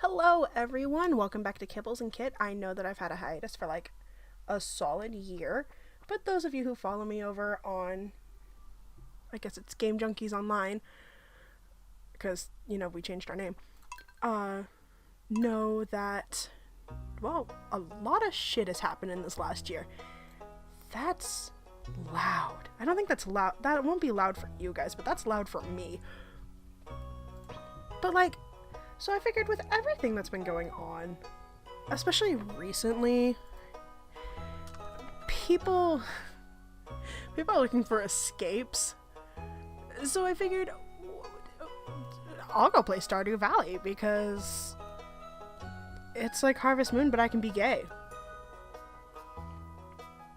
Hello everyone, welcome back to Kibbles and Kit. I know that I've had a hiatus for like a solid year, but those of you who follow me over on, I guess it's Game Junkies Online, because, we changed our name, know that, well, a lot of shit has happened in this last year. That's loud. I don't think that's loud. That won't be loud for you guys, but that's loud for me. But so I figured with everything that's been going on, especially recently, people are looking for escapes. So I figured I'll go play Stardew Valley because it's like Harvest Moon, but I can be gay.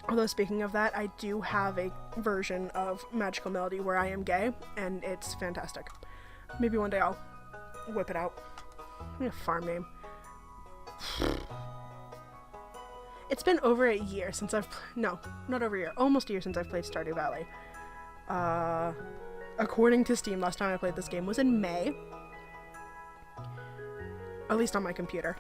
Although speaking of that, I do have a version of Magical Melody where I am gay, and it's fantastic. Maybe one day I'll whip it out. I need a farm name. It's been over a year since no, not over a year, almost a year since I've played Stardew Valley. According to Steam, last time I played this game was in May. At least on my computer.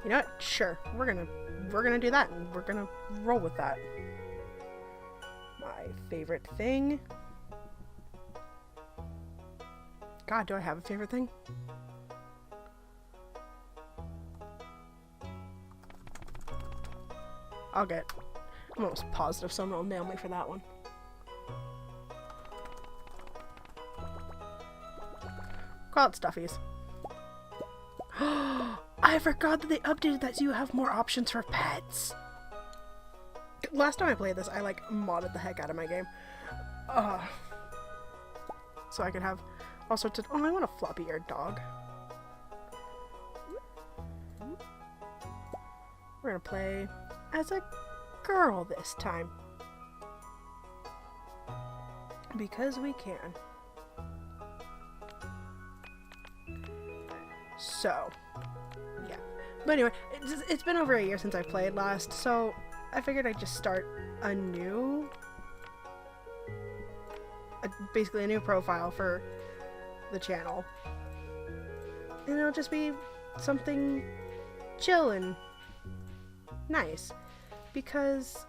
You know what? Sure. We're gonna do that, and we're gonna roll with that. My favorite thing. God, do I have a favorite thing? I'm almost positive someone will nail me for that one. Call it Stuffies. I forgot that they updated that so you have more options for pets. Last time I played this, I modded the heck out of my game. So I could have all sorts of... Oh, I want a floppy-eared dog. We're gonna play as a girl this time. Because we can. So, yeah. But anyway, it's been over a year since I played last, so I figured I'd just start basically a new profile for the channel. And it'll just be something chill and nice. Because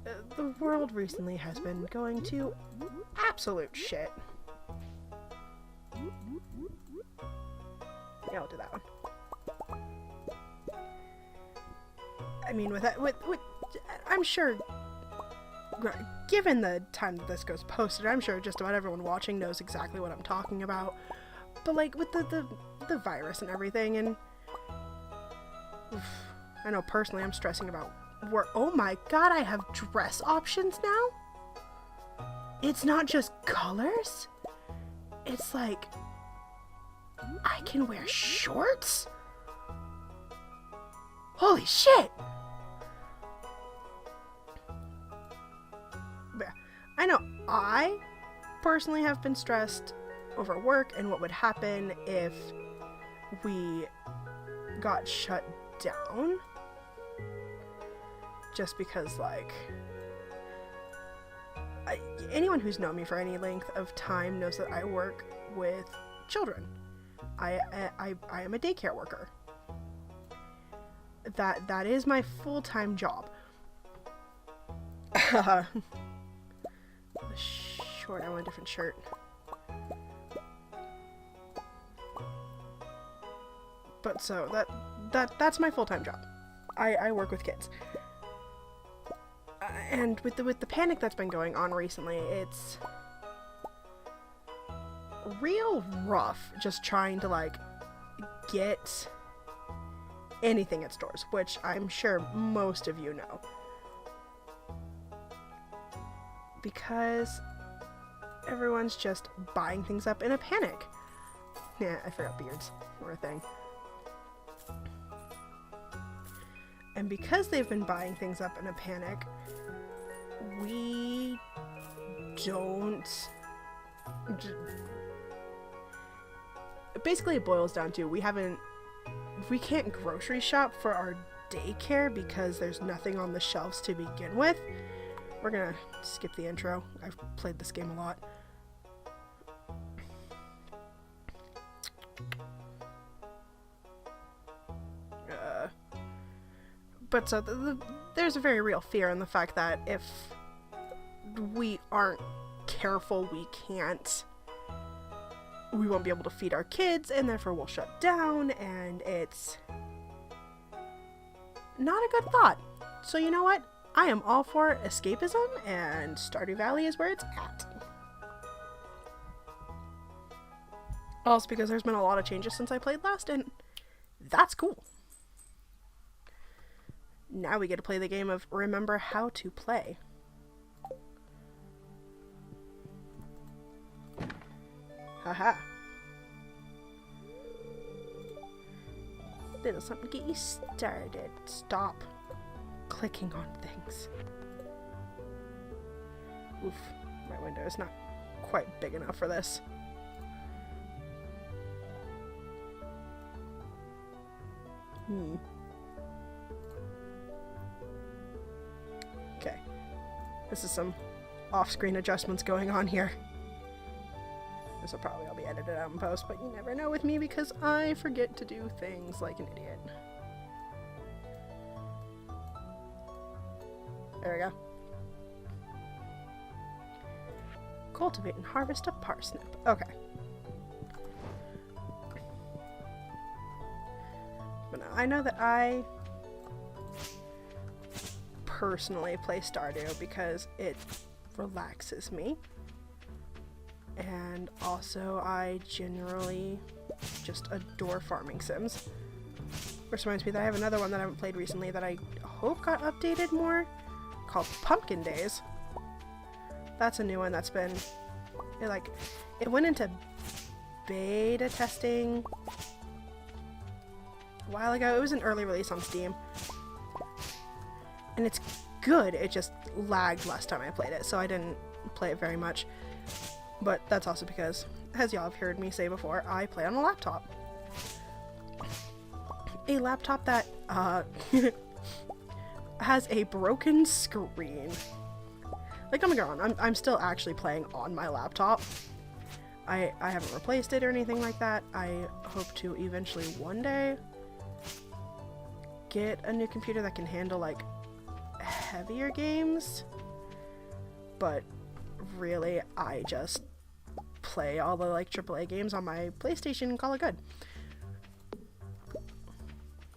the world recently has been going to absolute shit. Yeah, I'll do that one. I mean, with I'm sure, given the time that this goes posted, I'm sure just about everyone watching knows exactly what I'm talking about. But with the virus and everything, and I know personally I'm stressing about work. Oh my god, I have dress options now? It's not just colors? It's I can wear shorts? Holy shit! But yeah, I know I personally have been stressed over work and what would happen if we got shut down. Just because, anyone who's known me for any length of time knows that I work with children. I am a daycare worker. That is my full-time job. The short, I want a different shirt. But so that's my full-time job. I work with kids. And with the panic that's been going on recently, it's real rough just trying to get anything at stores, which I'm sure most of you know. Because everyone's just buying things up in a panic. Yeah, I forgot beards were a thing. And because they've been buying things up in a panic, we don't... Basically, it boils down to we can't grocery shop for our daycare because there's nothing on the shelves to begin with. We're gonna skip the intro. I've played this game a lot. But so there's a very real fear in the fact that if we aren't careful, we won't be able to feed our kids, and therefore we'll shut down, and it's not a good thought. So you know what? I am all for escapism, and Stardew Valley is where it's at. Also because there's been a lot of changes since I played last, and that's cool. Now we get to play the game of remember how to play. Haha. Little something to get you started. Stop clicking on things. Oof, my window is not quite big enough for this. Okay. This is some off-screen adjustments going on here. This will probably all be edited out in post, but you never know with me because I forget to do things like an idiot. There we go. Cultivate and harvest a parsnip. Okay. But now, I know that I personally play Stardew because it relaxes me. And also, I generally just adore farming sims. Which reminds me that I have another one that I haven't played recently that I hope got updated more, called Pumpkin Days. That's a new one that's been, it went into beta testing a while ago. It was an early release on Steam. And it's good, it just lagged last time I played it, so I didn't play it very much. But that's also because, as y'all have heard me say before, I play on a laptop. A laptop that has a broken screen. Like, don't get me wrong, I'm still actually playing on my laptop. I haven't replaced it or anything like that. I hope to eventually one day get a new computer that can handle, like, heavier games. But really, I just play all the, like, AAA games on my PlayStation and call it good.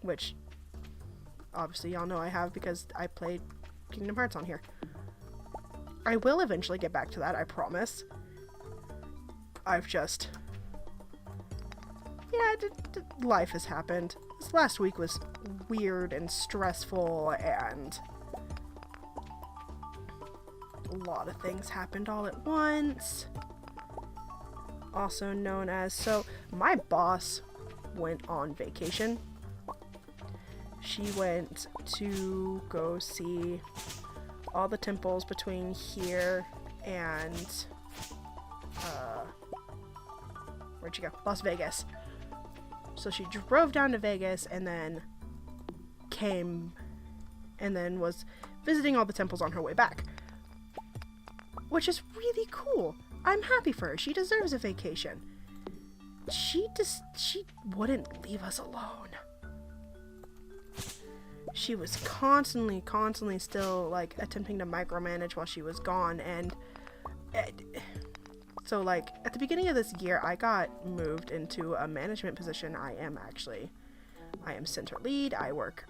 Which, obviously, y'all know I have because I played Kingdom Hearts on here. I will eventually get back to that, I promise. I've just... yeah, life has happened. This last week was weird and stressful, and a lot of things happened all at once. Also known as... so, my boss went on vacation. She went to go see all the temples between here and... where'd she go? Las Vegas. So she drove down to Vegas and then came and then was visiting all the temples on her way back. Which is really cool. I'm happy for her. She deserves a vacation. She wouldn't leave us alone. She was constantly still, like, attempting to micromanage while she was gone, and so, like, at the beginning of this year, I got moved into a management position. I am center lead, I work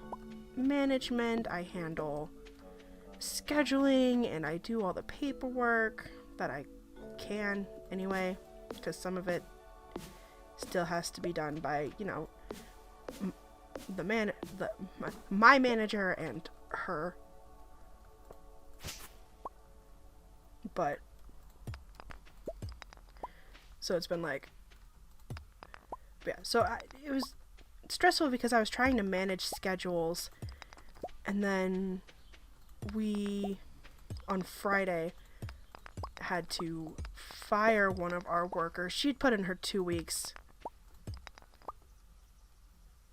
management, I handle scheduling, and I do all the paperwork that I can anyway, because some of it still has to be done by, you know, my manager and her. But so it's been like, yeah, so it was stressful because I was trying to manage schedules, and then we on Friday had to fire one of our workers. She'd put in her 2 weeks,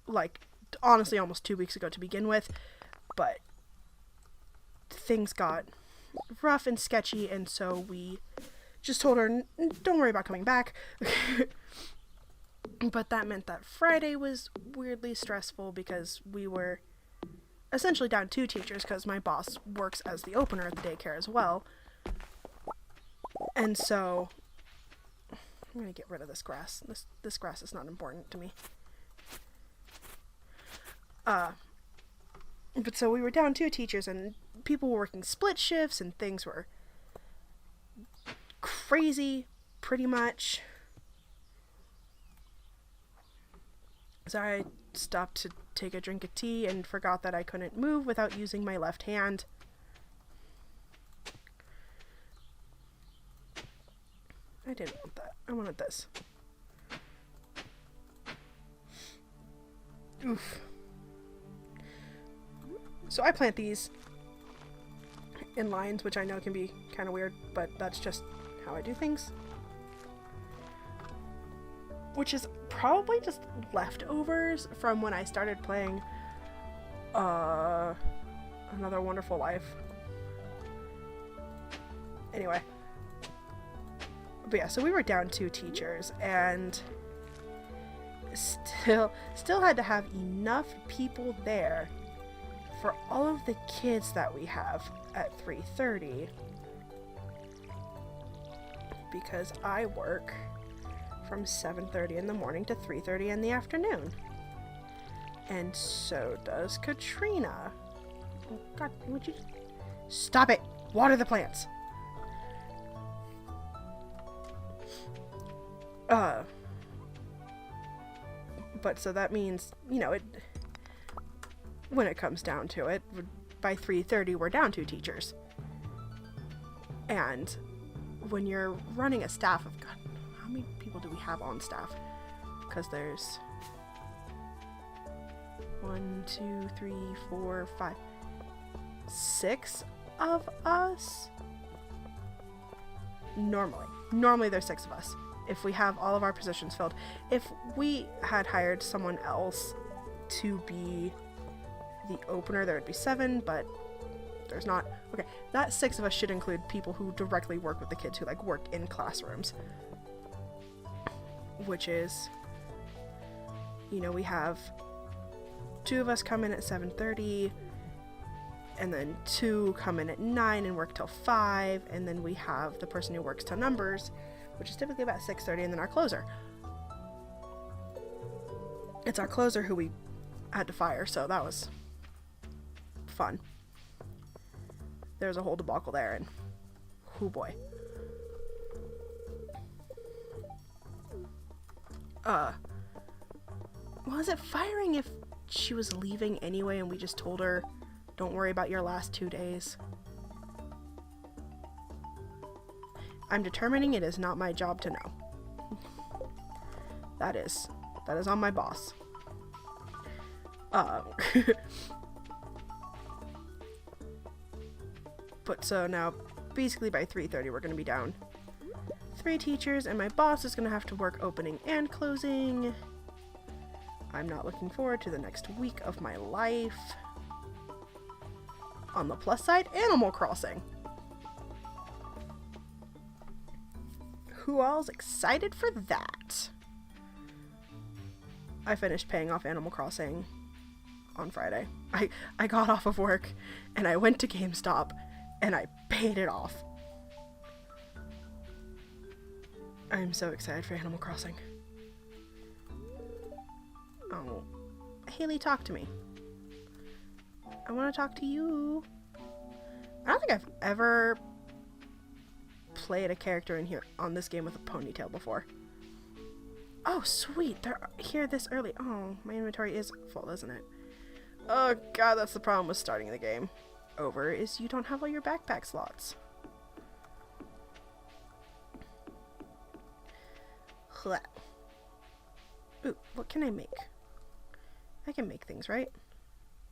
like, honestly almost 2 weeks ago to begin with, but things got rough and sketchy, and so we just told her, don't worry about coming back. But that meant that Friday was weirdly stressful because we were essentially down 2 teachers because my boss works as the opener at the daycare as well. And so I'm gonna get rid of this grass. This grass is not important to me. But so we were down 2 teachers, and people were working split shifts, and things were crazy, pretty much. So I stopped to take a drink of tea and forgot that I couldn't move without using my left hand. I didn't want that. I wanted this. Oof. So I plant these in lines, which I know can be kind of weird, but that's just how I do things. Which is probably just leftovers from when I started playing Another Wonderful Life. Anyway. But yeah, so we were down 2 teachers, and still had to have enough people there for all of the kids that we have at 3:30, because I work from 7:30 in the morning to 3:30 in the afternoon. And so does Katrina. Oh God, would you stop it? Water the plants. But so that means, you know, when it comes down to it, by 3:30 we're down 2 teachers. And when you're running a staff of, God, how many people do we have on staff? Because there's 1, 2, 3, 4, 5, 6 of us. Normally there's 6 of us. If we have all of our positions filled. If we had hired someone else to be the opener, there would be 7, but there's not. Okay, that 6 of us should include people who directly work with the kids, who like work in classrooms. Which is, you know, we have 2 of us come in at 7:30, and then 2 come in at 9 and work till 5, and then we have the person who works till numbers, which is typically about 6:30, and then our closer. It's our closer who we had to fire, so that was fun. There's a whole debacle there, and oh boy. Was it firing if she was leaving anyway and we just told her, don't worry about your last 2 days? I'm determining it is not my job to know. That is on my boss. But so now, basically by 3:30 we're going to be down 3 teachers, and my boss is going to have to work opening and closing. I'm not looking forward to the next week of my life. On the plus side, Animal Crossing. Who all's excited for that? I finished paying off Animal Crossing on Friday. I got off of work and I went to GameStop and I paid it off. I'm so excited for Animal Crossing. Oh, Haley, talk to me. I want to talk to you. I don't think I've ever played a character in here on this game with a ponytail before. Oh, sweet. They're here this early. Oh, my inventory is full, isn't it? Oh, God, that's the problem with starting the game over, is you don't have all your backpack slots. Ooh, what can I make? I can make things, right?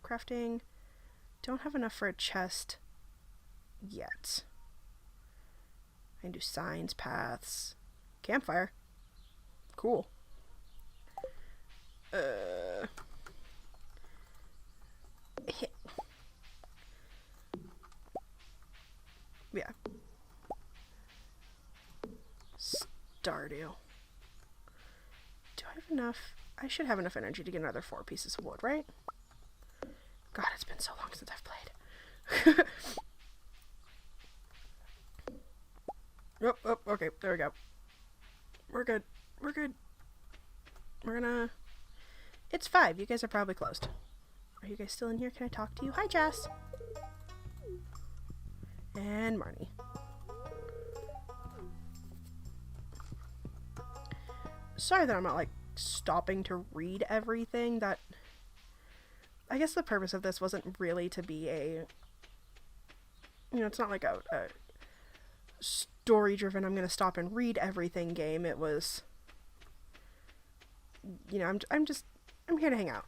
Crafting. Don't have enough for a chest yet. I can do signs, paths, campfire. Cool. Yeah. Stardew. Do I have enough? I should have enough energy to get another 4 pieces of wood, right? God, it's been so long since I've played. Oh, okay, there we go. We're good. We're good. We're gonna... It's 5. You guys are probably closed. Are you guys still in here? Can I talk to you? Hi, Jess. And Marnie. Sorry that I'm not, like, stopping to read everything. That... I guess the purpose of this wasn't really to be a... You know, it's not like a story-driven, I'm gonna stop and read everything game. It was... You know, I'm here to hang out.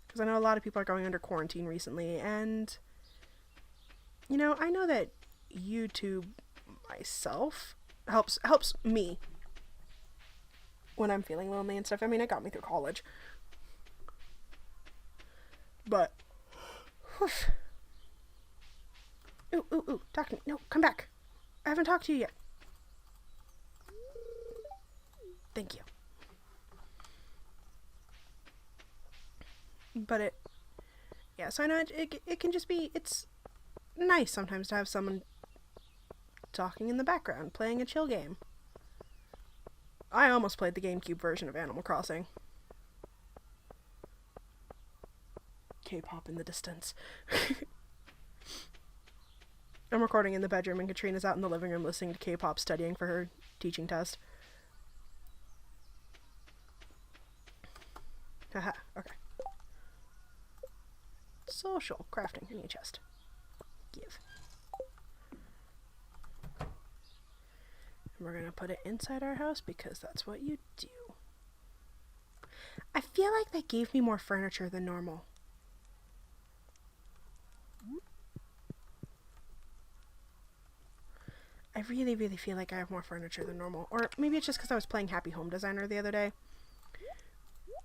Because I know a lot of people are going under quarantine recently, and... You know, I know that YouTube myself helps me when I'm feeling lonely and stuff. I mean, it got me through college. But, whew. Ooh, talk to me. No, come back. I haven't talked to you yet. Thank you. But yeah, so I know it can just be, it's nice sometimes to have someone talking in the background, playing a chill game. I almost played the GameCube version of Animal Crossing. K-pop in the distance. I'm recording in the bedroom and Katrina's out in the living room listening to K-pop, studying for her teaching test. Haha, okay. Social crafting in your chest. Give. And we're gonna put it inside our house because that's what you do. I feel like they gave me more furniture than normal. I really, really feel like I have more furniture than normal. Or maybe it's just because I was playing Happy Home Designer the other day.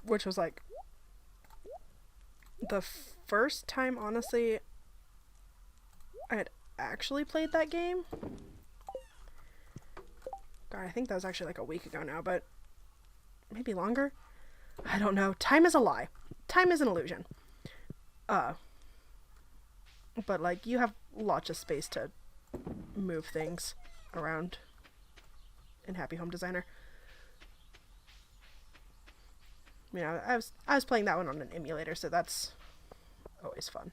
Which was like the first time, honestly, I had actually played that game. God, I think that was actually like a week ago now, but maybe longer? I don't know. Time is a lie. Time is an illusion. But like, you have lots of space to move things around in Happy Home Designer. You know, I was playing that one on an emulator, so that's always fun.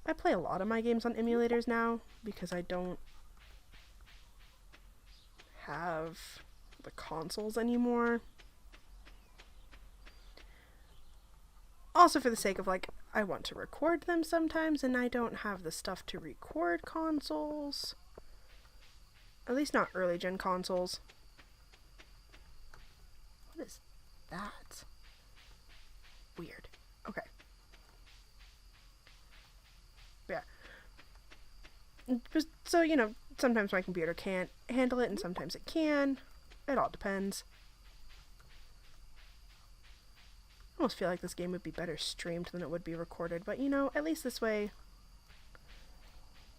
I play a lot of my games on emulators now because I don't have the consoles anymore. Also for the sake of, like, I want to record them sometimes, and I don't have the stuff to record consoles. At least not early gen consoles. What is that? Weird. Okay. Yeah. So, you know, sometimes my computer can't handle it, and sometimes it can. It all depends. I almost feel like this game would be better streamed than it would be recorded, but, you know, at least this way,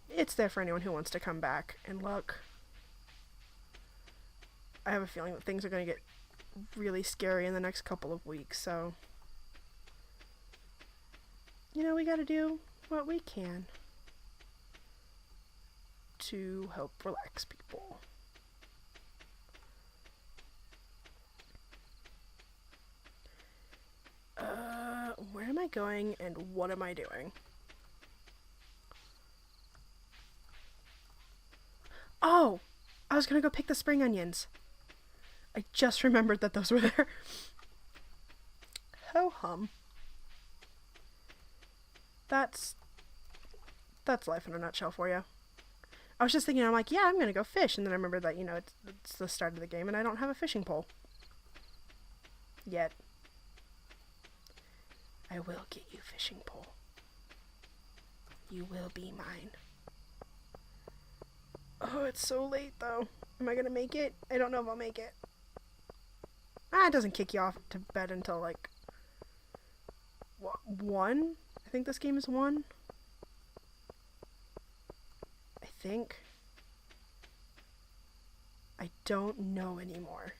it's there for anyone who wants to come back and look. I have a feeling that things are going to get really scary in the next couple of weeks, so, you know, we gotta do what we can to help relax people. Where am I going and what am I doing? Oh! I was gonna go pick the spring onions. I just remembered that those were there. Ho-hum. That's life in a nutshell for you. I was just thinking, I'm like, yeah, I'm gonna go fish, and then I remembered that, you know, it's the start of the game and I don't have a fishing pole. Yet. I will get you a fishing pole. You will be mine. Oh, it's so late, though. Am I gonna make it? I don't know if I'll make it. It doesn't kick you off to bed until, like, what, 1? I think this game is 1. I think. I don't know anymore.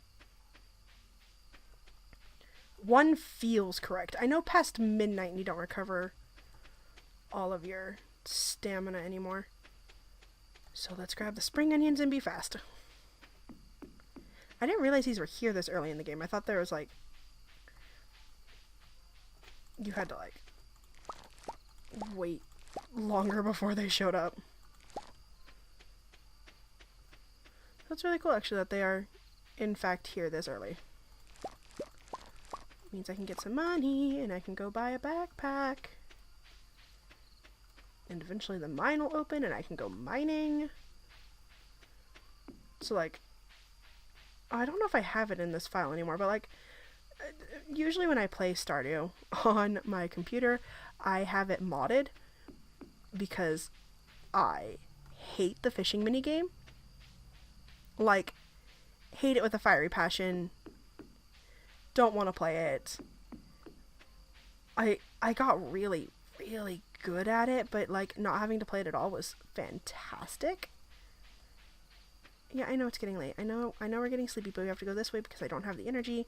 1 feels correct. I know past midnight you don't recover all of your stamina anymore. So let's grab the spring onions and be fast. I didn't realize these were here this early in the game. I thought there was like... you had to like... wait longer before they showed up. That's really cool actually that they are in fact here this early. Means I can get some money and I can go buy a backpack. And eventually the mine will open and I can go mining. So like, I don't know if I have it in this file anymore, but like, usually when I play Stardew on my computer, I have it modded because I hate the fishing minigame. Like, hate it with a fiery passion. Don't want to play it. I got really, really good at it, but like not having to play it at all was fantastic. Yeah, I know it's getting late. I know we're getting sleepy, but we have to go this way because I don't have the energy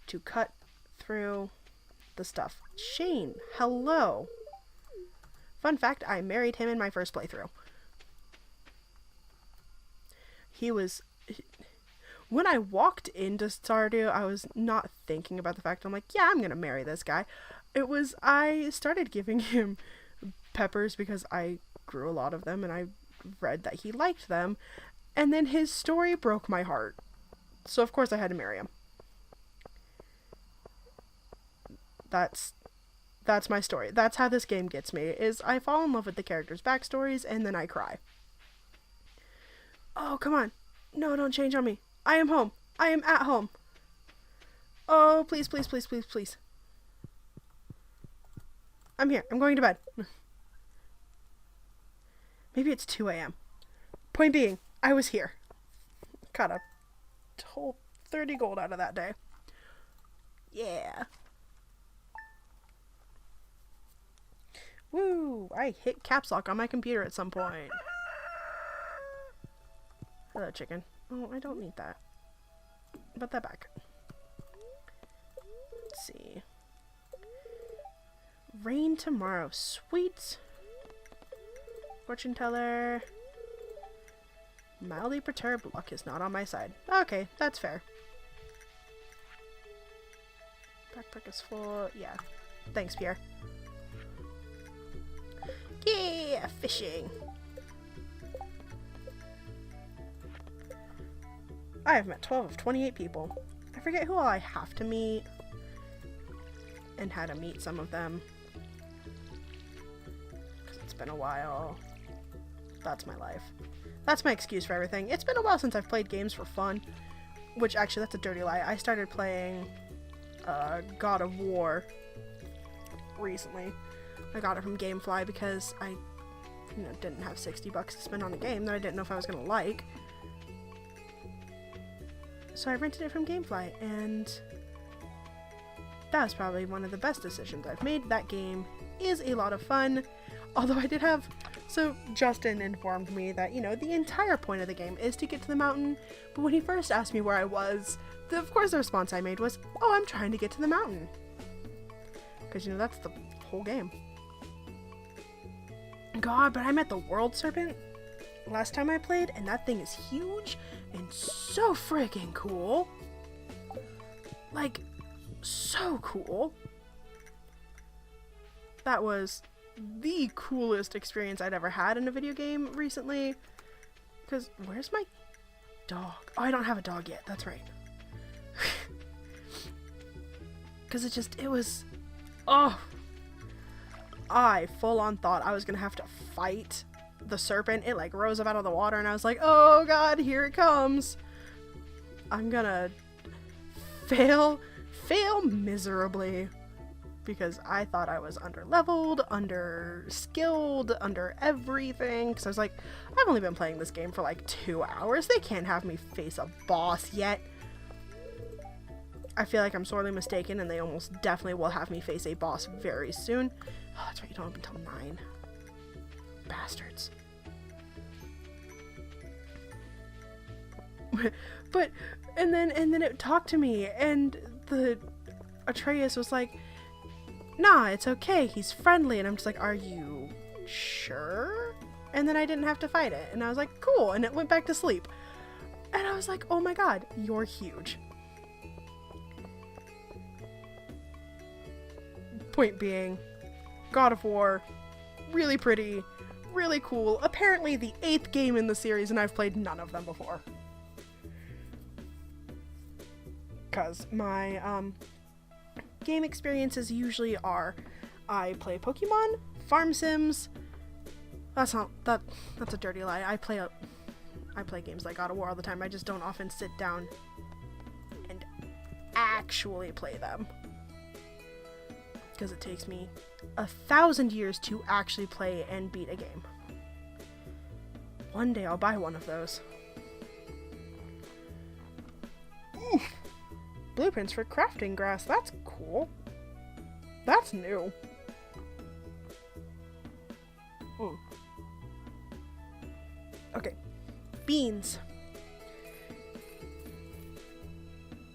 to cut through the stuff. Shane, hello. Fun fact, I married him in my first playthrough. He was... when I walked into Stardew, I was not thinking about the fact, I'm like, yeah, I'm gonna marry this guy. It was, I started giving him peppers because I grew a lot of them and I read that he liked them. And then his story broke my heart. So of course I had to marry him. That's my story. That's how this game gets me, is I fall in love with the characters' backstories and then I cry. Oh, come on. No, don't change on me. I am home. I am at home. Oh, please, please, please, please, please. I'm here. I'm going to bed. Maybe it's 2 a.m. Point being, I was here. Got a whole 30 gold out of that day. Yeah. Woo! I hit caps lock on my computer at some point. Hello, chicken. Oh, I don't need that. Put that back. Let's see. Rain tomorrow. Sweet. Fortune teller. Mildly perturbed. Luck is not on my side. Okay, that's fair. Backpack is full. Yeah. Thanks, Pierre. Yeah, fishing. I have met 12 of 28 people. I forget who all I have to meet and how to meet some of them. Because it's been a while. That's my life. That's my excuse for everything. It's been a while since I've played games for fun. Which, actually, that's a dirty lie. I started playing God of War recently. I got it from Gamefly because I didn't have $60 to spend on a game that I didn't know if I was going to like. So I rented it from Gamefly, and that was probably one of the best decisions I've made. That game is a lot of fun, although I did have... So Justin informed me that, the entire point of the game is to get to the mountain, but when he first asked me where I was, of course the response I made was, oh, I'm trying to get to the mountain. Because, that's the whole game. God, but I met the world serpent last time I played, and that thing is huge and so freaking cool. Like, so cool. That was the coolest experience I'd ever had in a video game recently. Because, where's my dog? Oh, I don't have a dog yet. That's right. Because it was... Oh! I full on thought I was gonna have to fight the serpent. It like rose up out of the water and I was like, oh god, here it comes. I'm gonna fail miserably because I thought I was under leveled, under skilled, under everything. Because I was like, I've only been playing this game for like 2 hours. They can't have me face a boss yet. I feel like I'm sorely mistaken and they almost definitely will have me face a boss very soon. Oh, that's right, you don't open until 9. Bastards. But, and then it talked to me, and the Atreus was like, nah, it's okay, he's friendly. And I'm just like, are you sure? And then I didn't have to fight it. And I was like, cool. And it went back to sleep. And I was like, oh my god, you're huge. Point being, God of War, really pretty, really cool. Apparently the 8th game in the series, and I've played none of them before. Because my game experiences usually are, I play Pokemon, farm sims. That's a dirty lie. I play games like God of War all the time. I just don't often sit down and actually play them. Because it takes me 1,000 years to actually play and beat a game. One day I'll buy one of those. Ooh. Blueprints for crafting grass. That's cool. That's new. Ooh. Okay. Beans.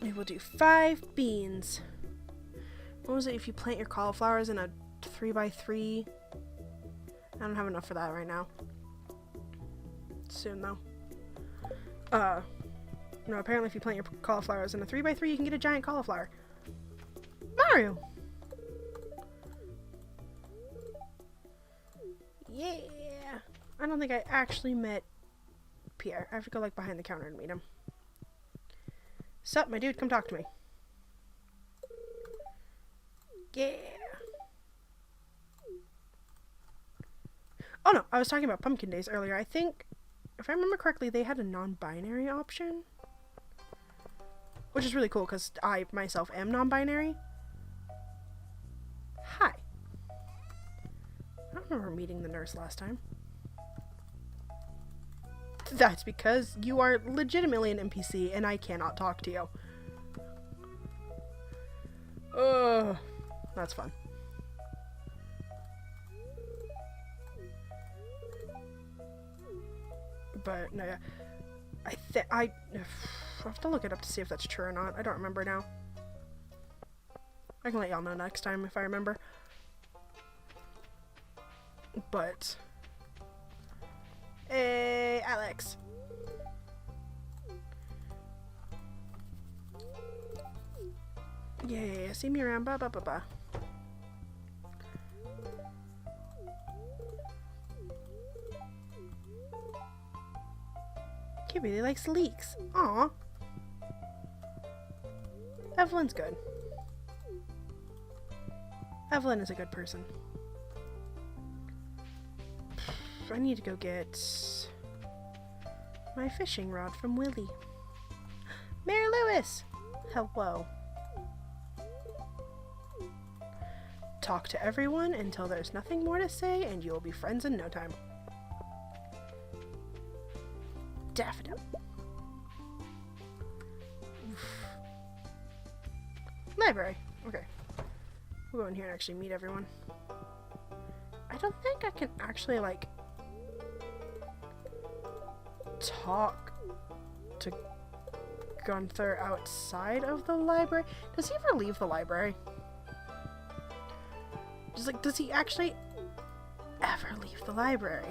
We will do 5 beans. What was it if you plant your cauliflowers in a 3x3? I don't have enough for that right now. Soon though. No, apparently if you plant your cauliflowers in a 3x3, you can get a giant cauliflower. Mario! Yeah! I don't think I actually met Pierre. I have to go like behind the counter and meet him. Sup, my dude, come talk to me. Yeah! Oh no, I was talking about Pumpkin Days earlier. I think, if I remember correctly, they had a non-binary option. Which is really cool, because I, myself, am non-binary. Hi. I don't remember meeting the nurse last time. That's because you are legitimately an NPC, and I cannot talk to you. Ugh. That's fun. But, no, yeah. I have to look it up to see if that's true or not. I don't remember now. I can let y'all know next time if I remember. But... Hey, Alex. Yeah, see me around. Ba ba ba ba. Kid really likes leeks. Aw. Evelyn's good. Evelyn is a good person. I need to go get my fishing rod from Willie. Mary Lewis! Hello. Talk to everyone until there's nothing more to say, and you will be friends in no time. Daffodil. Library. Okay. We'll go in here and actually meet everyone. I don't think I can actually, like, talk to Gunther outside of the library. Does he ever leave the library? Just like, does he actually ever leave the library?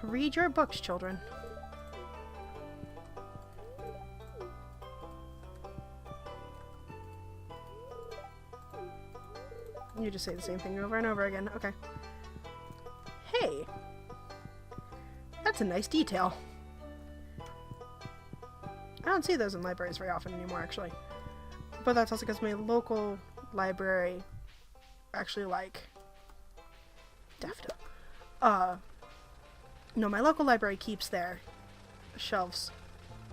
Read your books, children. You just say the same thing over and over again. Okay. Hey! That's a nice detail. I don't see those in libraries very often anymore, actually. But that's also because my local library actually, like... Daffodil. No, my local library keeps their shelves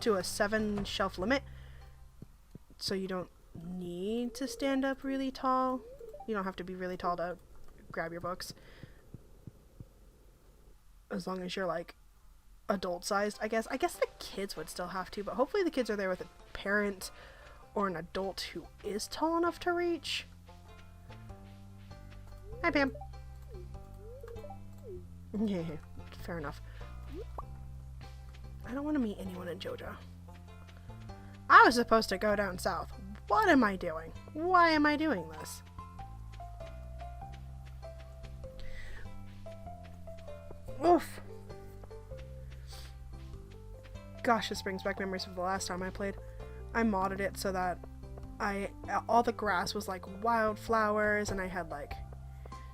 to a 7 shelf limit. So you don't need to stand up really tall. You don't have to be really tall to grab your books. As long as you're, like, adult-sized, I guess. I guess the kids would still have to, but hopefully the kids are there with a parent or an adult who is tall enough to reach. Hi, Pam. Yeah, fair enough. I don't want to meet anyone in JoJo. I was supposed to go down south. What am I doing? Why am I doing this? Oof. Gosh, this brings back memories of the last time I played. I modded it so that all the grass was like wildflowers, and I had like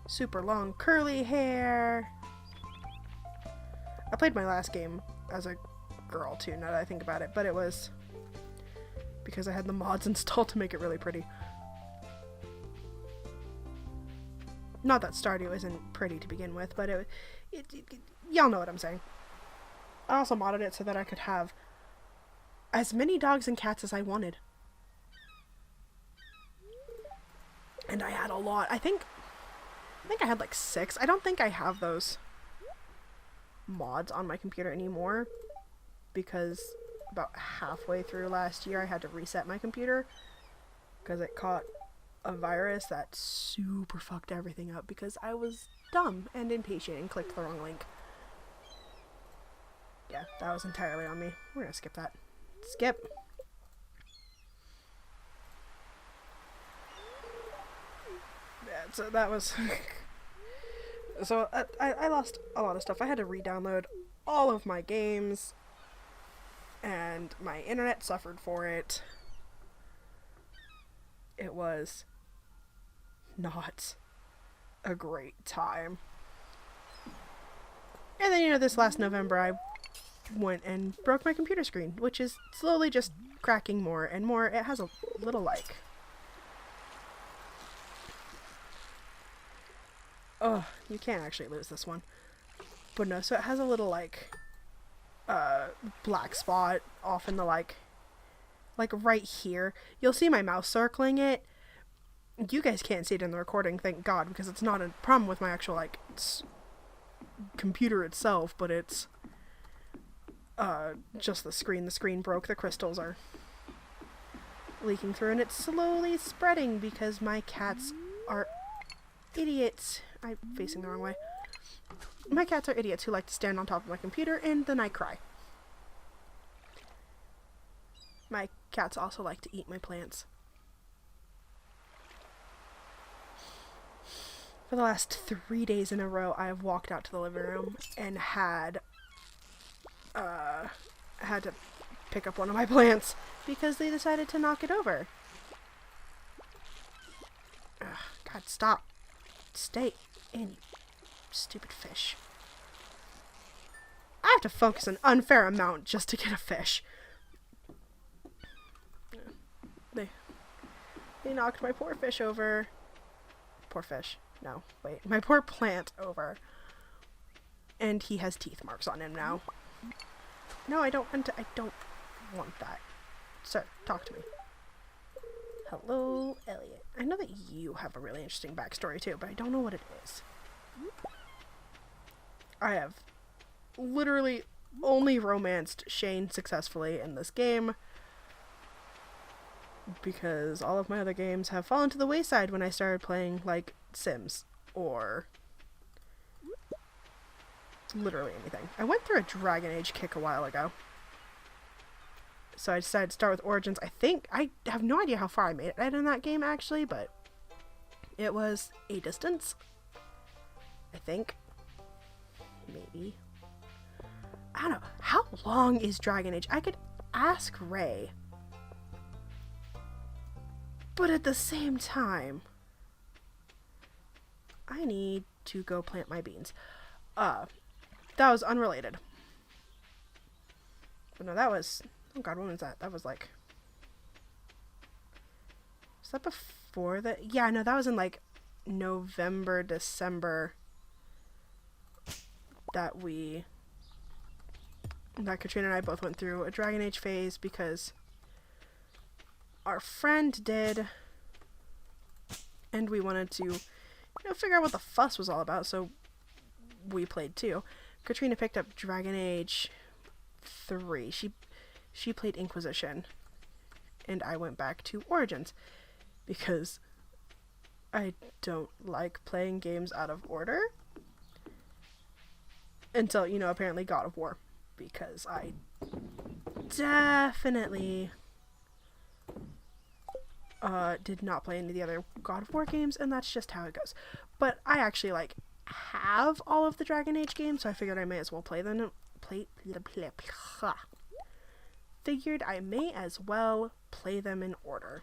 super long curly hair. I played my last game as a girl too, now that I think about it, but it was because I had the mods installed to make it really pretty. Not that Stardew isn't pretty to begin with, but y'all know what I'm saying. I also modded it so that I could have as many dogs and cats as I wanted. And I had a lot. I think I had like 6. I don't think I have those mods on my computer anymore, because about halfway through last year I had to reset my computer because it caught a virus that super fucked everything up because I was dumb and impatient and clicked the wrong link. Yeah, that was entirely on me. We're gonna skip that. Skip. Yeah, so that was... So I lost a lot of stuff. I had to re-download all of my games, and my internet suffered for it. It was not a great time. And then, you know, this last November I went and broke my computer screen, which is slowly just cracking more and more. It has a little like... Oh, you can't actually lose this one. But no, so it has a little like black spot off in the like right here. You'll see my mouse circling it. You guys can't see it in the recording, thank God, because it's not a problem with my actual like computer itself, but it's just the screen. The screen broke. The crystals are leaking through, and it's slowly spreading because my cats are idiots. I'm facing the wrong way. My cats are idiots who like to stand on top of my computer and then I cry. My cats also like to eat my plants. For the last 3 days in a row, I have walked out to the living room and had to pick up one of my plants because they decided to knock it over. Ugh, God, stop. Stay in, you stupid fish. I have to focus an unfair amount just to get a fish. They knocked my poor fish over. Poor fish. No, wait. My poor plant over. And he has teeth marks on him now. No, I don't want that. Sir, talk to me. Hello, Elliot. I know that you have a really interesting backstory too, but I don't know what it is. I have literally only romanced Shane successfully in this game because all of my other games have fallen to the wayside when I started playing, like, Sims or literally anything. I went through a Dragon Age kick a while ago. So I decided to start with Origins. I have no idea how far I made it in that game, actually, but it was a distance. I think. Maybe. I don't know. How long is Dragon Age? I could ask Ray. But at the same time, I need to go plant my beans. That was unrelated. But no, that was... Oh God, when was that? That was like... Was that before the... Yeah, no, that was in like November, December that Katrina and I both went through a Dragon Age phase because our friend did, and we wanted to, you know, figure out what the fuss was all about, so we played too. Katrina picked up Dragon Age 3. She played Inquisition, and I went back to Origins because I don't like playing games out of order until, you know, apparently God of War, because I definitely Did not play any of the other God of War games, and that's just how it goes. But I actually like have all of the Dragon Age games, so I figured I may as well play them. Figured I may as well play them in order.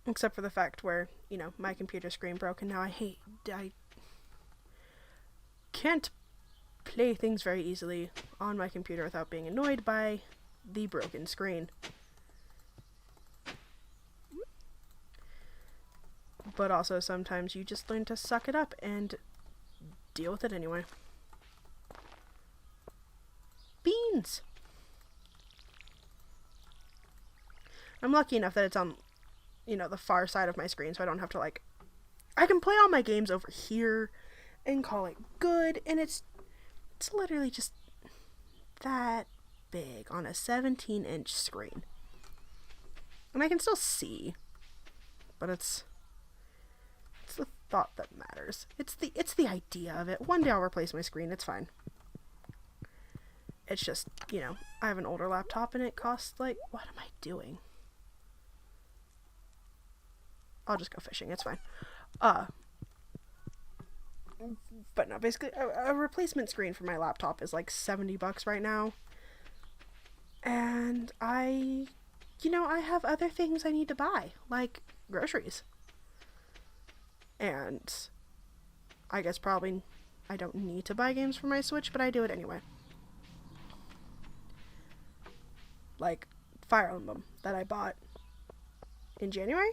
Except for the fact where, you know, my computer screen broke, and now I can't play things very easily on my computer without being annoyed by the broken screen. But also sometimes you just learn to suck it up and deal with it anyway. Beans! I'm lucky enough that it's on, you know, the far side of my screen, so I don't have to, like, I can play all my games over here and call it good, and it's literally just that big on a 17-inch screen. And I can still see, but it's the thought that matters. It's the idea of it. One day I'll replace my screen, it's fine. It's just, you know, I have an older laptop and it costs, like, what am I doing? I'll just go fishing, it's fine. But no, basically, a replacement screen for my laptop is like $70 right now. And I have other things I need to buy, like groceries. And I guess probably I don't need to buy games for my Switch, but I do it anyway. Like Fire Emblem that I bought in January?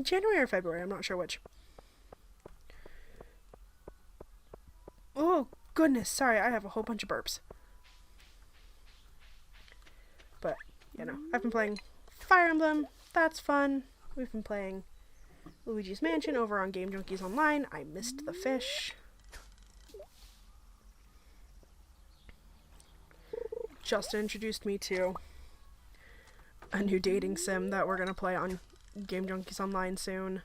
January or February, I'm not sure which. Oh, goodness, sorry, I have a whole bunch of burps. But, you know, I've been playing Fire Emblem, that's fun. We've been playing Luigi's Mansion over on Game Junkies Online. I missed the fish. Justin introduced me to a new dating sim that we're gonna play on Game Junkies Online soon.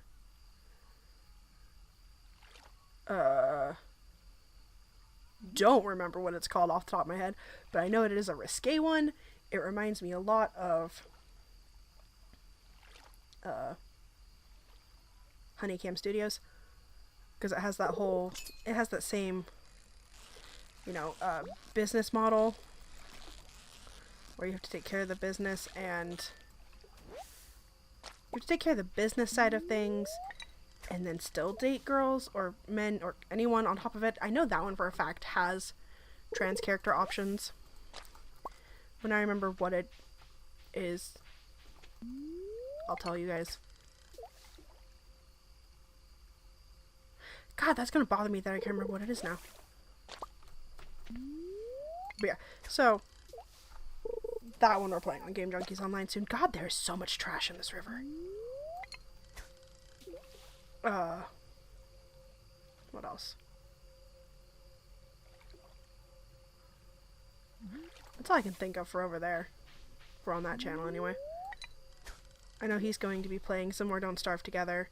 Don't remember what it's called off the top of my head, but I know it is a risque one. It reminds me a lot of Honeycam Studios, because it has that same, you know, business model where you have to take care of the business, and you have to take care of the business side of things and then still date girls or men or anyone on top of it. I know that one for a fact has trans character options. When I remember what it is, I'll tell you guys. God, that's gonna bother me that I can't remember what it is now. But yeah, so that one we're playing on Game Junkies Online soon. God, there's so much trash in this river. What else? That's all I can think of for over there. For on that channel, anyway. I know he's going to be playing some more Don't Starve Together.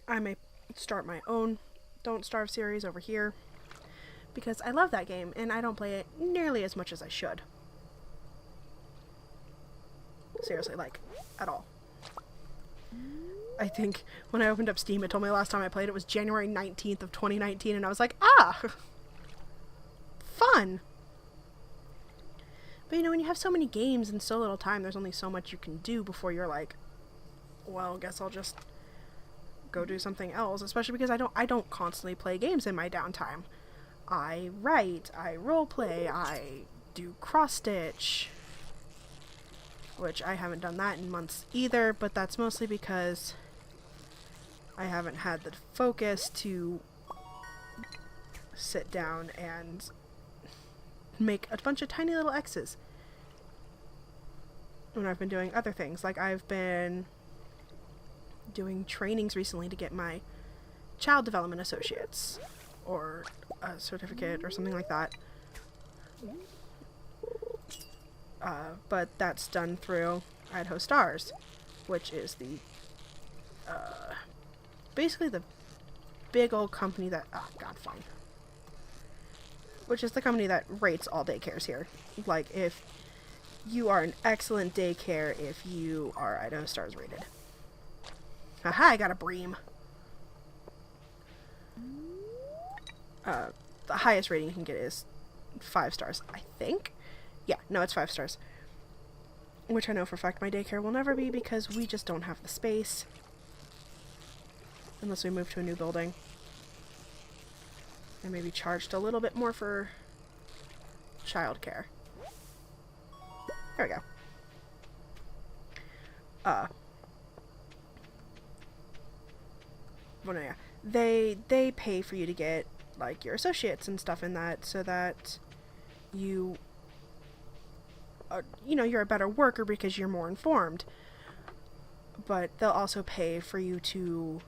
I may start my own Don't Starve series over here, because I love that game, and I don't play it nearly as much as I should. Seriously, like, at all. I think when I opened up Steam, it told me the last time I played it was January 19th of 2019, and I was like, ah! Fun! But you know, when you have so many games in so little time, there's only so much you can do before you're like, well, guess I'll just go do something else, especially because I don't constantly play games in my downtime. I write, I roleplay, I do cross-stitch, which I haven't done that in months either, but that's mostly because I haven't had the focus to sit down and make a bunch of tiny little X's when I've been doing other things. Like, I've been doing trainings recently to get my child development associates or a certificate or something like that. But that's done through Idaho Stars, which is the basically the big old company that, oh god, fine. which is the company that rates all daycares here. Like, if you are an excellent daycare, if you are, I don't know, stars rated. Haha, I got a bream. The highest rating you can get is 5 stars, I think. Yeah, no, it's 5 stars. Which I know for a fact my daycare will never be because we just don't have the space. Unless we move to a new building. And maybe charged a little bit more for childcare. There we go. Well, no, yeah. They pay for you to get, like, your associates and stuff in that so that you, you know, you're a better worker because you're more informed. But they'll also pay for you to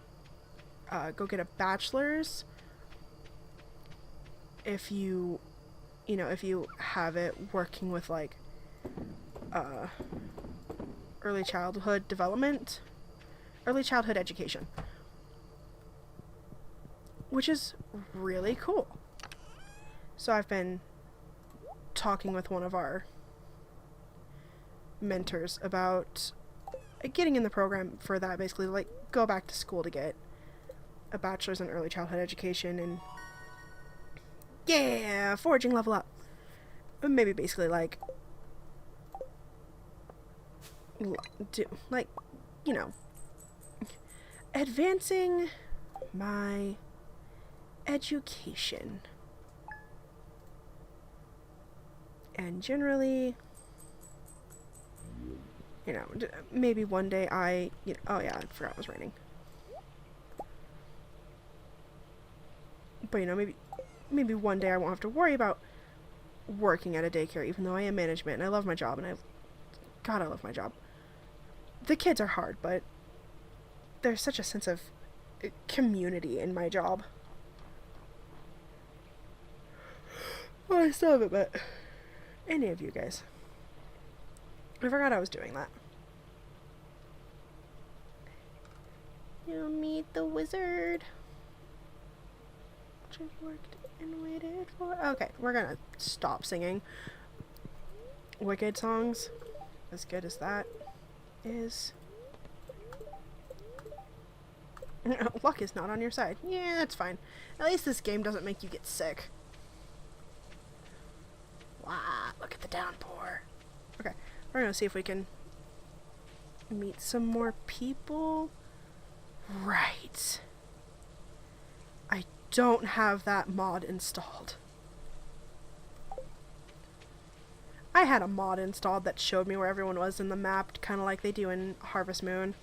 go get a bachelor's if you know, if you have it working with, like, early childhood development, early childhood education, which is really cool. So I've been talking with one of our mentors about getting in the program for that, basically, like, go back to school to get a bachelor's in early childhood education and, yeah, foraging level up. Maybe basically, like, you know, advancing my education. And generally, you know, maybe one day oh yeah, I forgot it was raining. But, you know, maybe one day I won't have to worry about working at a daycare, even though I am management and I love my job, and God, I love my job. The kids are hard, but there's such a sense of community in my job. Well, I still haven't met any of you guys. I forgot I was doing that. You meet the wizard. Which I've worked and waited for. Okay, we're gonna stop singing Wicked songs. As good as that is. Luck is not on your side. Yeah, that's fine. At least this game doesn't make you get sick. Wow, look at the downpour. Okay, we're gonna see if we can meet some more people. Right. I don't have that mod installed. I had a mod installed that showed me where everyone was in the map, kind of like they do in Harvest Moon.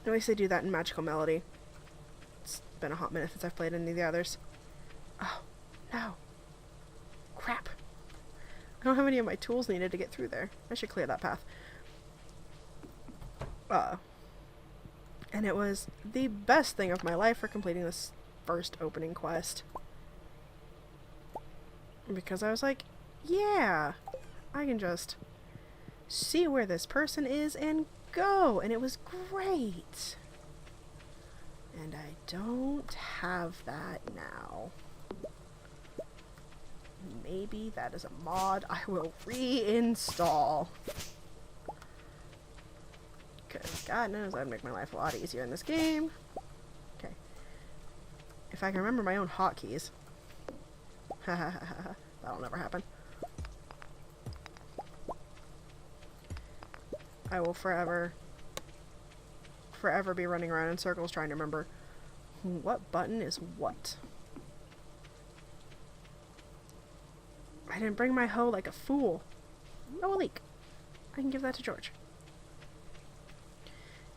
At least they do that in Magical Melody. It's been a hot minute since I've played any of the others. Oh, no. Crap. I don't have any of my tools needed to get through there. I should clear that path. And it was the best thing of my life for completing this first opening quest. Because I was like, yeah, I can just see where this person is and go. And it was great. And I don't have that now. Maybe that is a mod I will reinstall. Because God knows that'd make my life a lot easier in this game. Okay. If I can remember my own hotkeys. That'll never happen. I will forever be running around in circles trying to remember what button is what. I didn't bring my hoe like a fool. Oh, a leek. I can give that to George.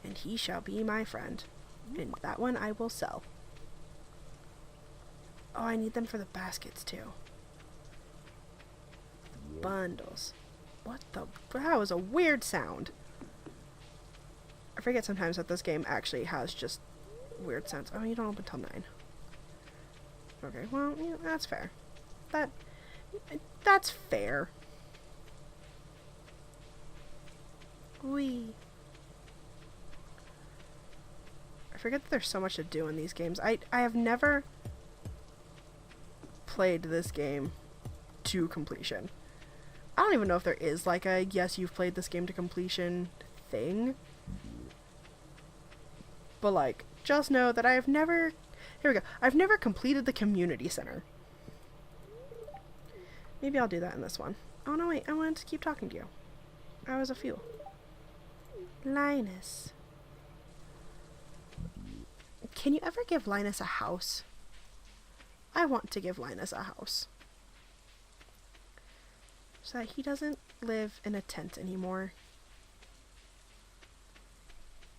And he shall be my friend. And that one I will sell. Oh, I need them for the baskets too. The bundles. What the? That was a weird sound. I forget sometimes that this game actually has just weird sounds. Oh, you don't open till 9. Okay, well, yeah, that's fair. That's fair. Wee. I forget that there's so much to do in these games. I have never played this game to completion. I don't even know if there is like a yes, you've played this game to completion thing. But like, just know that I have never... Here we go. I've never completed the community center. Maybe I'll do that in this one. Oh no, wait. I wanted to keep talking to you. I was a fool. Linus. Can you ever give Linus a house? I want to give Linus a house. So that he doesn't live in a tent anymore.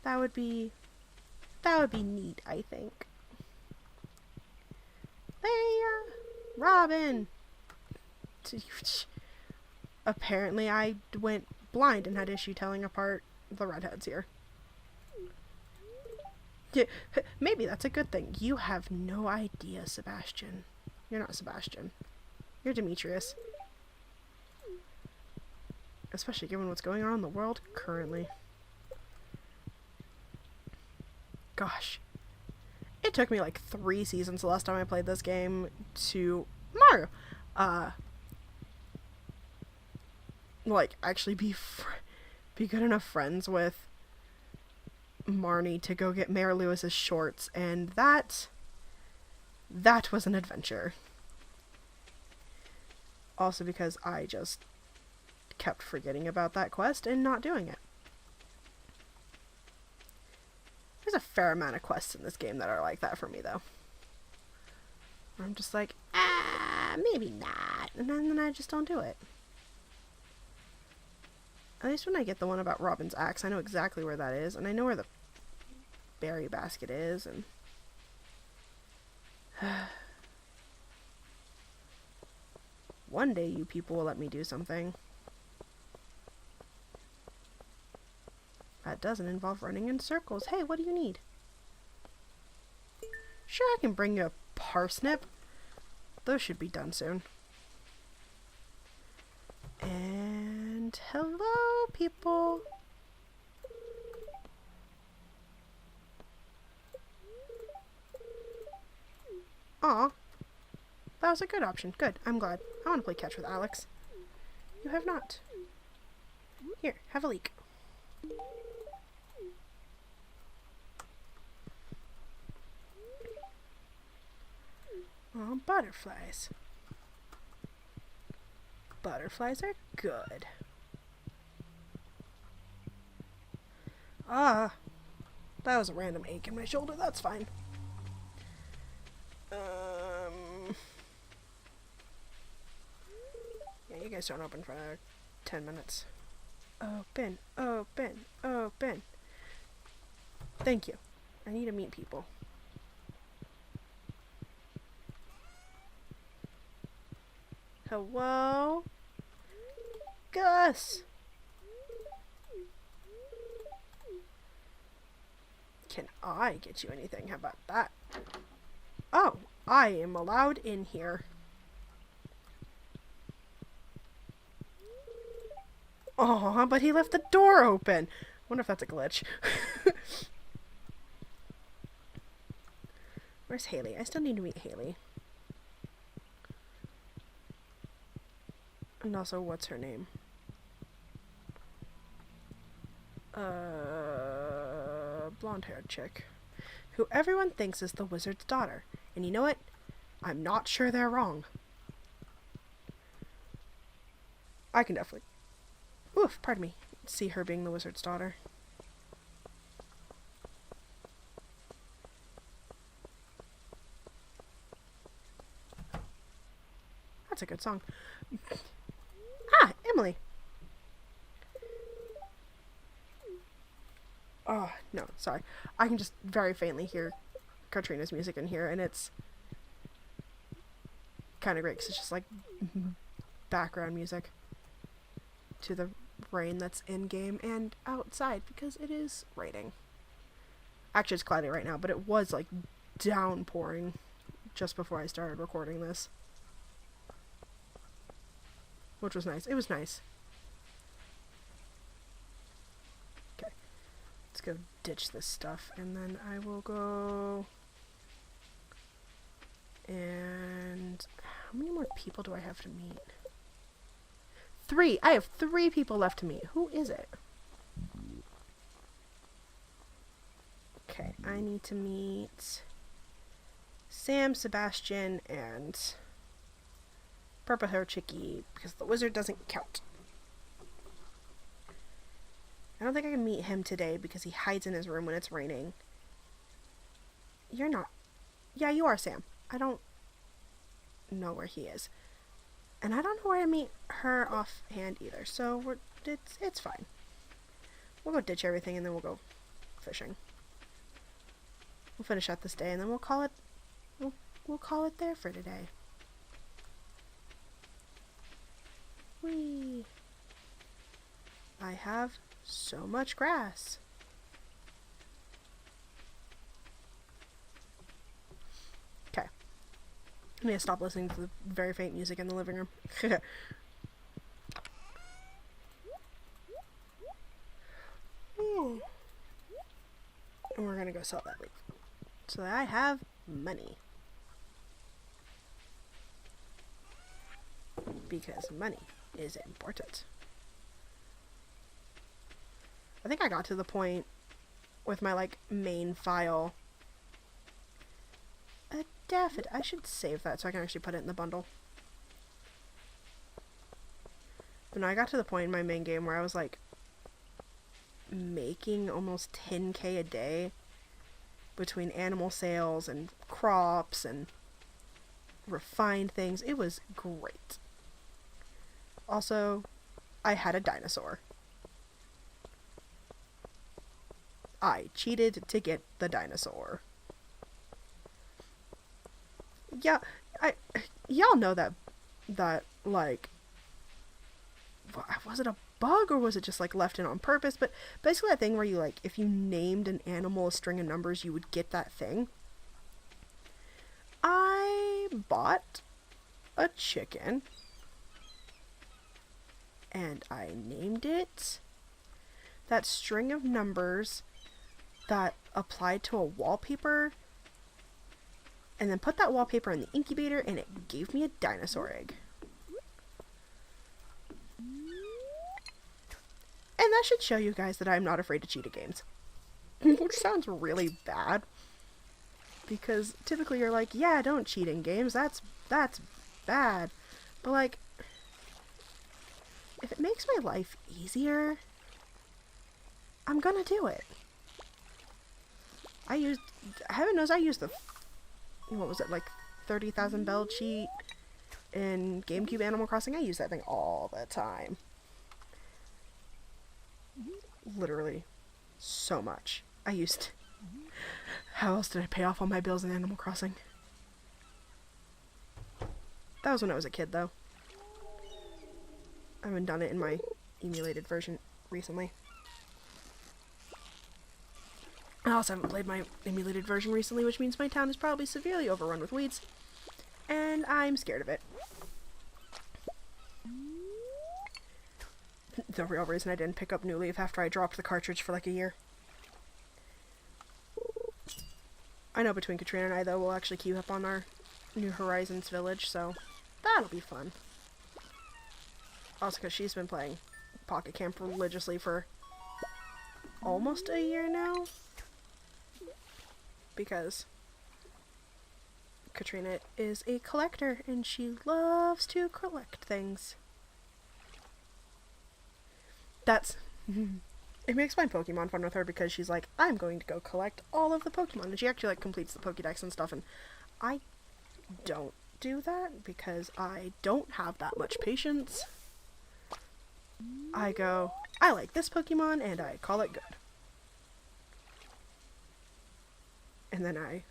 That would be neat, I think. There! Robin! Apparently I went blind and had issue telling apart the redheads here. Yeah, maybe that's a good thing. You have no idea, Sebastian. You're not Sebastian. You're Demetrius. Especially given what's going on in the world currently. Gosh. It took me like 3 seasons the last time I played this game to Mario. Like, actually be good enough friends with Marnie to go get Mayor Lewis's shorts, and that was an adventure. Also because I just kept forgetting about that quest and not doing it. There's a fair amount of quests in this game that are like that for me, though. Where I'm just like, maybe not, and then I just don't do it. At least when I get the one about Robin's axe, I know exactly where that is, and I know where the berry basket is, and... One day you people will let me do something. That doesn't involve running in circles. Hey, what do you need? Sure, I can bring you a parsnip. Those should be done soon. And hello, people. Aw. That was a good option. Good. I'm glad. I want to play catch with Alex. You have not. Here, have a leak. Oh, butterflies. Butterflies are good. That was a random ache in my shoulder. That's fine. Yeah, you guys don't open for another 10 minutes. Open, open, open. Thank you. I need to meet people. Hello? Gus! Can I get you anything? How about that? Oh, I am allowed in here. Aw, but he left the door open. Wonder if that's a glitch. Where's Haley? I still need to meet Haley. And also, what's her name? Blonde-haired chick. Who everyone thinks is the wizard's daughter. And you know what? I'm not sure they're wrong. I can definitely... Oof, pardon me. See her being the wizard's daughter. That's a good song. Ah, Emily. Oh, no, sorry. I can just very faintly hear Katrina's music in here, and it's kind of great, because it's just like background music to the rain that's in-game and outside, because it is raining. Actually, it's cloudy right now, but it was like downpouring just before I started recording this. Which was nice. It was nice. Okay. Let's go ditch this stuff, and then I will go... And... How many more people do I have to meet? 3! I have 3 people left to meet. Who is it? Okay, I need to meet Sam, Sebastian, and Purple Hair Chicky, because the wizard doesn't count. I don't think I can meet him today because he hides in his room when it's raining. You're not. Yeah, you are, Sam. I don't know where he is. And I don't know where to meet her offhand either, so it's fine. We'll go ditch everything and then we'll go fishing. We'll finish out this day and then we'll call it there for today. Whee! I have so much grass. Okay. I need to stop listening to the very faint music in the living room. And we're gonna go sell that leaf so that I have money. Because money is important. I think I got to the point with my like main file. A daffodil. I should save that so I can actually put it in the bundle. But no, I got to the point in my main game where I was like making almost 10k a day between animal sales and crops and refined things. It was great. Also, I had a dinosaur. I cheated to get the dinosaur. Yeah, y'all know that like, was it a bug or was it just like left in on purpose? But basically that thing where you like, if you named an animal a string of numbers, you would get that thing. I bought a chicken and I named it that string of numbers that applied to a wallpaper, and then put that wallpaper in the incubator and it gave me a dinosaur egg. And that should show you guys that I'm not afraid to cheat at games. Which sounds really bad, because typically you're like, yeah, don't cheat in games, that's bad. But like, if it makes my life easier, I'm gonna do it. Heaven knows I used the, what was it, like 30,000 bell cheat in GameCube Animal Crossing. I use that thing all the time. Literally so much. How else did I pay off all my bills in Animal Crossing? That was when I was a kid, though. I haven't done it in my emulated version recently. I also haven't played my emulated version recently, which means my town is probably severely overrun with weeds. And I'm scared of it. The real reason I didn't pick up New Leaf after I dropped the cartridge for like a year. I know between Katrina and I, though, we'll actually queue up on our New Horizons village, so that'll be fun. Also because she's been playing Pocket Camp religiously for almost a year now. Because Katrina is a collector and she loves to collect things. It makes my Pokemon fun with her because she's like, I'm going to go collect all of the Pokemon. And she actually like completes the Pokédex and stuff, and I don't do that because I don't have that much patience. I go, I like this Pokemon and I call it good. And then I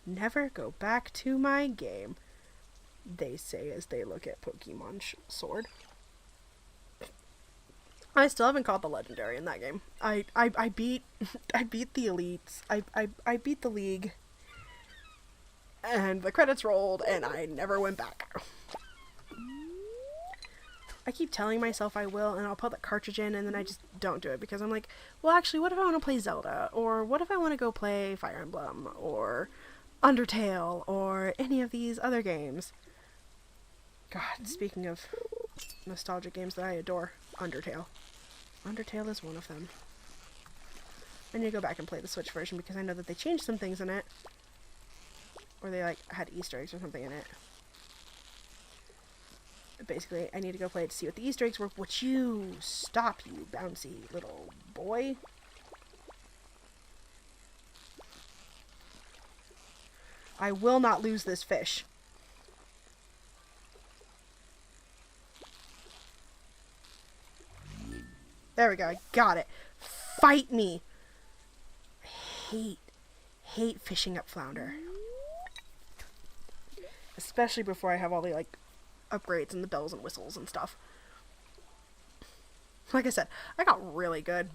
never go back to my game, they say as they look at Pokemon Sword. I still haven't caught the legendary in that game. I beat the elites. I beat the league. And the credits rolled and I never went back. I keep telling myself I will, and I'll put that cartridge in, and then I just don't do it because I'm like, well, actually, what if I want to play Zelda? Or what if I want to go play Fire Emblem? Or Undertale or any of these other games. God, speaking of nostalgic games that I adore, Undertale. Undertale is one of them. I need to go back and play the Switch version because I know that they changed some things in it. Or they like had Easter eggs or something in it. Basically, I need to go play it to see what the Easter eggs were. Would you stop, you bouncy little boy? I will not lose this fish. There we go, I got it. Fight me! I hate fishing up flounder. Especially before I have all the, like, upgrades and the bells and whistles and stuff. Like I said, I got really good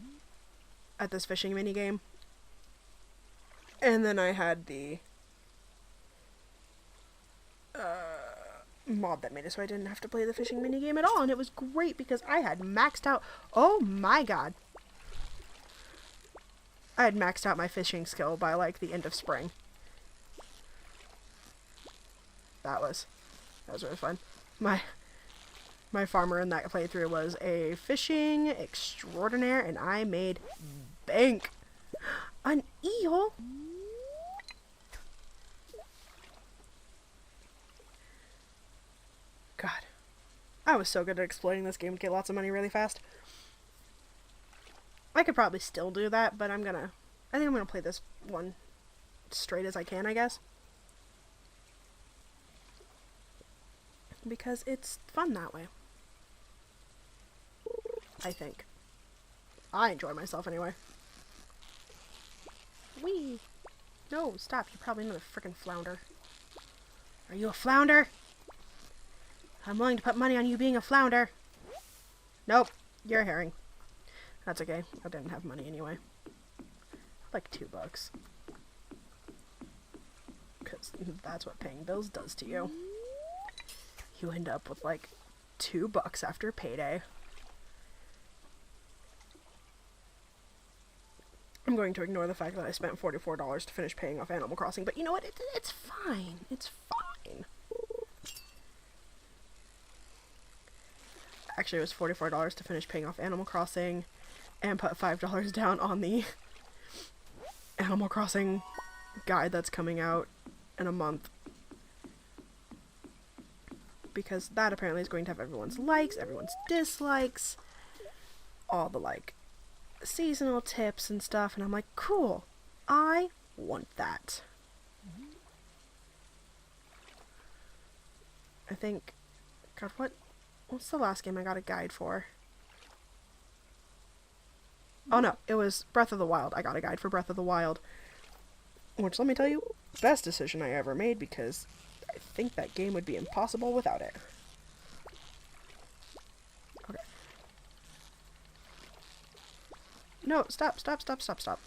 at this fishing minigame. And then I had the mod that made it so I didn't have to play the fishing minigame at all. And it was great because I had maxed out... Oh my god. I had maxed out my fishing skill by, like, the end of spring. That was really fun. My farmer in that playthrough was a fishing extraordinaire, and I made bank. An eel? God. I was so good at exploiting this game to get lots of money really fast. I could probably still do that, but I think I'm gonna play this one straight as I can, I guess. Because it's fun that way. I think. I enjoy myself anyway. Whee! No, stop. You're probably another frickin' flounder. Are you a flounder? I'm willing to put money on you being a flounder. Nope. You're a herring. That's okay. I didn't have money anyway. Like $2. Because that's what paying bills does to you. You end up with like $2 after payday. I'm going to ignore the fact that I spent $44 to finish paying off Animal Crossing, but you know what? It's fine. It's fine. Actually, it was $44 to finish paying off Animal Crossing and put $5 down on the Animal Crossing guide that's coming out in a month. Because that apparently is going to have everyone's likes, everyone's dislikes, all the, like, seasonal tips and stuff, and I'm like, cool, I want that. I think, God, what's the last game I got a guide for? Oh no, it was Breath of the Wild. I got a guide for Breath of the Wild, which, let me tell you, best decision I ever made, because I think that game would be impossible without it. Okay. No, stop. Stop!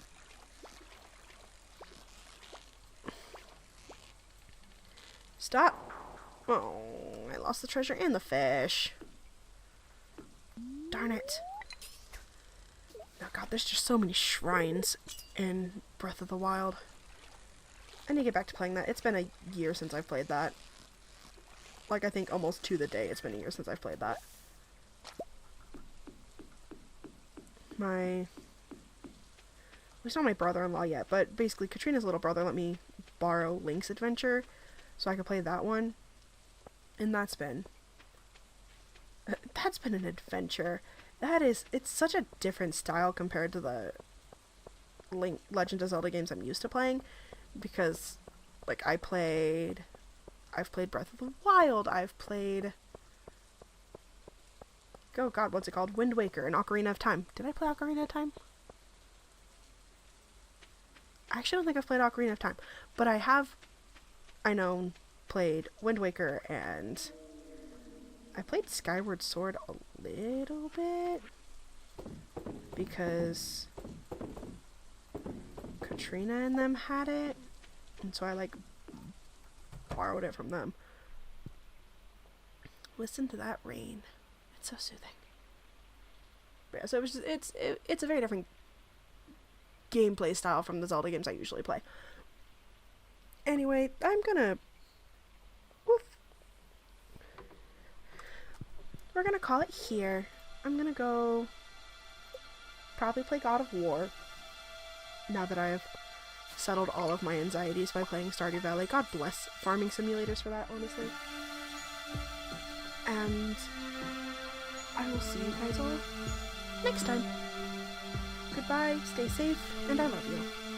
Oh, I lost the treasure and the fish. Darn it. Oh god, there's just so many shrines in Breath of the Wild. I need to get back to playing that. It's been a year since I've played that. Like, I think almost to the day it's been a year since I've played that. It's not my brother-in-law yet, but basically Katrina's little brother let me borrow Link's Adventure so I could play that one. And that's been an adventure. It's such a different style compared to the Legend of Zelda games I'm used to playing. Because, like, I've played Breath of the Wild, I've played, oh god, what's it called? Wind Waker and Ocarina of Time. Did I play Ocarina of Time? I actually don't think I've played Ocarina of Time, but played Wind Waker, and I played Skyward Sword a little bit, because Katrina and them had it, and so I, like, borrowed it from them. Listen to that rain. It's so soothing. But yeah, so it's a very different gameplay style from the Zelda games I usually play. Anyway, I'm gonna... Woof. We're gonna call it here. I'm gonna go probably play God of War now that I've settled all of my anxieties by playing Stardew Valley. God bless farming simulators for that, honestly. And I will see you guys all next time. Goodbye, stay safe, and I love you.